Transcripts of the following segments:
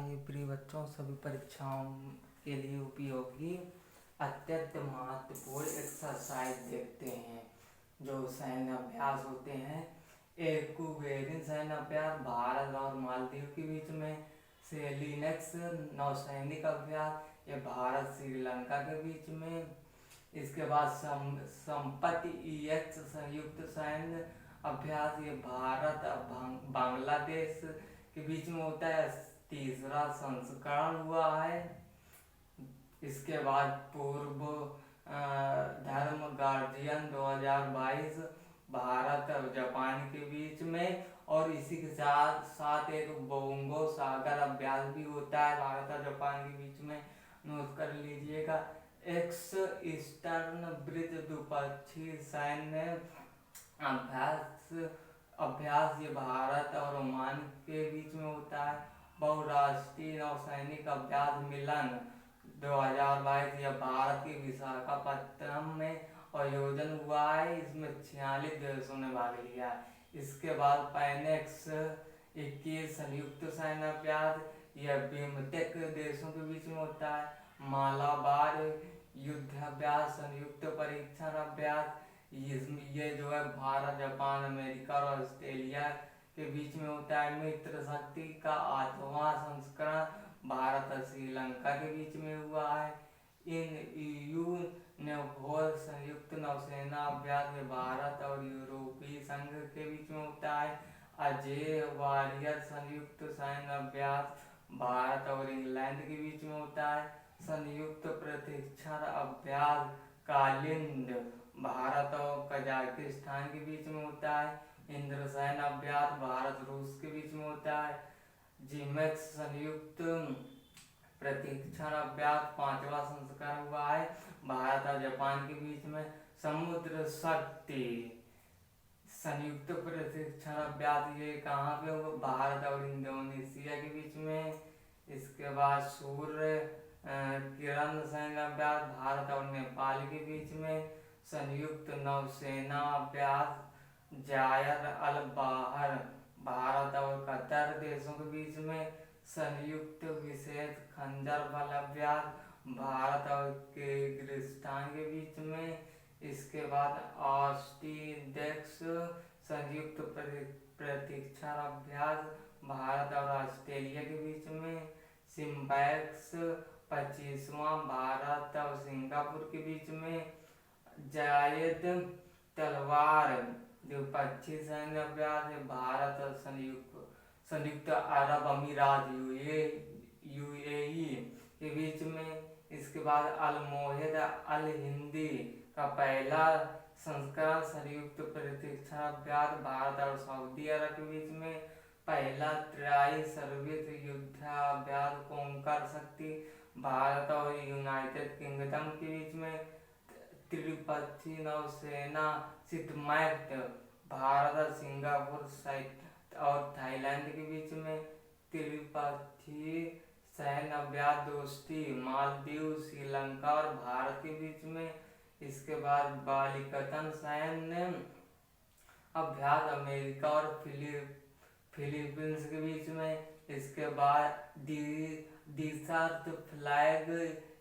ये प्रिय बच्चों, सभी परीक्षाओं के लिए उपयोगी अत्यंत महत्वपूर्ण एक्सरसाइज देखते हैं जो सैन्य अभ्यास होते हैं। एक्वेरिन सैन्य अभ्यास भारत और मालदीव के बीच में, सेलिनेक्स नौसैनिक अभ्यास ये भारत श्रीलंका के बीच में। इसके बाद संपत्ति ईएक्स संयुक्त सैन्य अभ्यास ये भारत बांग्लादेश के बीच में होता है। तीसरा संस्करण हुआ है। इसके बाद पूर्व धर्म गार्जियन 2022 भारत और जापान के बीच में, और इसी के साथ साथ एक बोंगो सागर अभ्यास भी होता है भारत और जापान के बीच में, नोट कर लीजिएगा। एक्स ईस्टर्न ब्रिज द्विपक्षीय सैन्य अभ्यास ये भारत और ओमान के बीच में होता है। बहुराष्ट्रीय नौसैनिक अभ्यास मिलन 2022 यह भारत के विशाखापट्टनम में आयोजन हुआ है। इसमें 46 देशों ने भाग लिया है। इसके बाद पैनेक्स 21 संयुक्त सैन्य अभ्यास यह बिमटेक देशों के बीच में होता है। मालाबार युद्धाभ्यास संयुक्त परीक्षण अभ्यास ये जो है भारत, जापान, अमेरिका और ऑस्ट्रेलिया के बीच में होता है। मित्र शक्ति का 8वां संस्करण भारत और श्रीलंका के बीच में हुआ है। इन ईयू नेवोर संयुक्त नौसेना अभ्यास में भारत और यूरोपीय संघ के बीच में होता है। अजेय वॉरियर संयुक्त सैन्य अभ्यास भारत और इंग्लैंड के बीच में होता है। संयुक्त प्रशिक्षण अभ्यास कालिंद भारत और कजाकिस्तान के बीच में होता है। इंद्रसेन अभ्यास भारत रूस के बीच में होता है। जिमेक्स संयुक्त प्रशिक्षण अभ्यास 5वां संस्करण हुआ है भारत और जापान के बीच में। समुद्र शक्ति संयुक्त प्रशिक्षण अभ्यास ये कहाँ पे होगा? भारत और इंडोनेशिया के बीच में। इसके बाद सूर्य किरण सैन्य अभ्यास भारत और नेपाल के बीच में। संयुक्त नौसेना अभ्यास जायर अल बाहर भारत और कतर देशों के बीच में। संयुक्त विशेष खंजर बल अभ्यास भारत और किर्गिस्तान के बीच में। इसके बाद ऑस्टिडेक्स संयुक्त प्रशिक्षण अभ्यास भारत और ऑस्ट्रेलिया के बीच में। सिम्बैक्स 25वां भारत और सिंगापुर के बीच में। जायद तलवार द्विपक्षीय सैन्य अभ्यास भारत और संयुक्त अरब अमीरात यूएई के बीच में। इसके बाद अल-मोहिद अल-हिंदी का पहला संस्करण संयुक्त प्रशिक्षण अभ्यास भारत और सऊदी अरब के बीच में। पहला ट्राई सर्विस युद्धाभ्यास कोंकर शक्ति भारत और यूनाइटेड किंगडम के बीच में। त्रिपक्षीय नौसेना सिटमैट भारत और सिंगापुर और थाईलैंड के बीच में। त्रिपक्षीय सैन्य अभ्यास दोस्ती मालदीव, श्रीलंका और भारत के बीच में। इसके बाद बालिकतन सैन्य अभ्यास अमेरिका और फिलीपींस के बीच में। इसके बाद डिसर्ट फ्लैग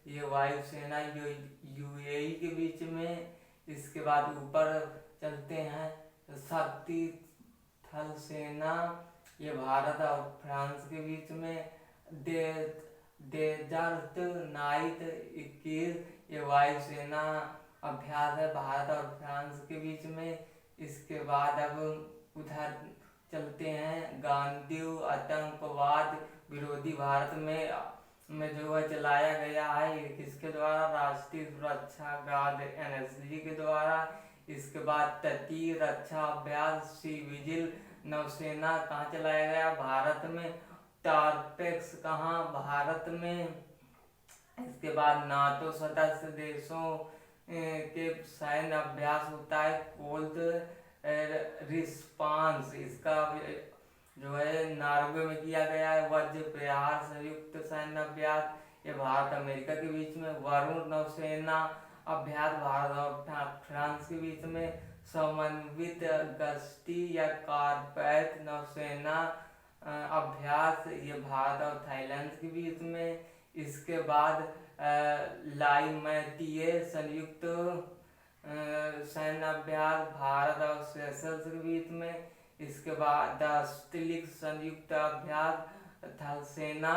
ये वायुसेना यूएई के बीच में। इसके बाद ऊपर चलते हैं, शक्ति थल सेना ये भारत और फ्रांस के बीच में। डेजर्ट नाइट 21 ये वायुसेना अभ्यास है भारत और फ्रांस के बीच में। इसके बाद अब उधर चलते हैं, गांधी आतंकवाद विरोधी भारत में जो है चलाया गया है, किसके द्वारा? राष्ट्रीय सुरक्षा गार्ड एनएसजी के द्वारा। इसके बाद तटीय रक्षा अभ्यास सी विजिल नौसेना कहाँ चलाया गया? भारत में। टारपेक्स कहाँ? भारत में। इसके बाद नाटो सदस्य देशों के सैन्य अभ्यास होता है कोल्ड रिस्पांस, इसका जो है नॉर्वे में किया गया है। वज्र प्रहार संयुक्त सैन्य अभ्यास ये भारत अमेरिका के बीच में। वरुण नौसेना अभ्यास भारत और फ्रांस के बीच में। समन्वित गश्ती या कारपेट नौसेना अभ्यास ये भारत और थाईलैंड के बीच में। इसके बाद लाइमैतीय संयुक्त सैन्य अभ्यास भारत और सेशल्स के बीच में। इसके बाद दास्तिलिक संयुक्त अभ्यास थल सेना,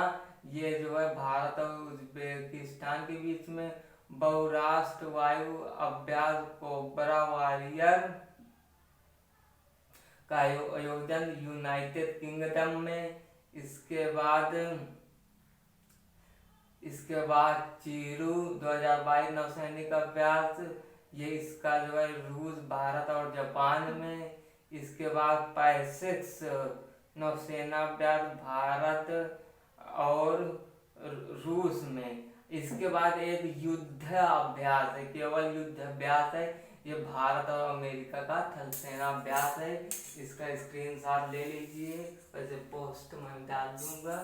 ये जो है भारत और उज्बेकिस्तान के बीच में। बहुराष्ट्र वायु अभ्यास कोबरा वॉरियर का आयोजन यूनाइटेड किंगडम में। इसके बाद चीरू 2022 नौसैनिक अभ्यास, ये इसका जो है रूस, भारत और जापान में। इसके बाद पैसिक्स नौसेना अभ्यास भारत और रूस में। इसके बाद एक युद्ध अभ्यास है, केवल युद्ध अभ्यास है, ये भारत और अमेरिका का थल सेना अभ्यास है। इसका स्क्रीनशॉट ले लीजिए, वैसे पोस्ट में डाल दूंगा।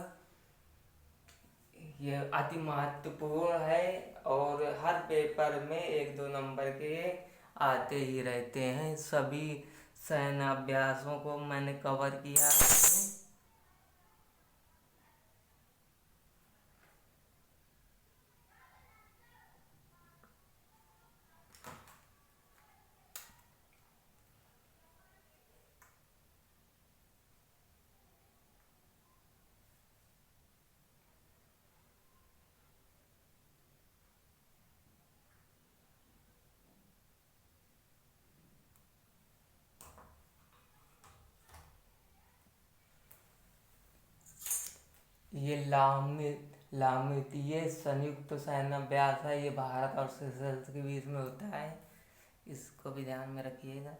ये अति महत्वपूर्ण है और हर पेपर में 1-2 नंबर के आते ही रहते हैं। सभी सैन्य अभ्यासों को मैंने कवर किया है। ये लामितीय संयुक्त सैन्य अभ्यास है, ये भारत और सेशल्स के बीच में होता है, इसको भी ध्यान में रखिएगा।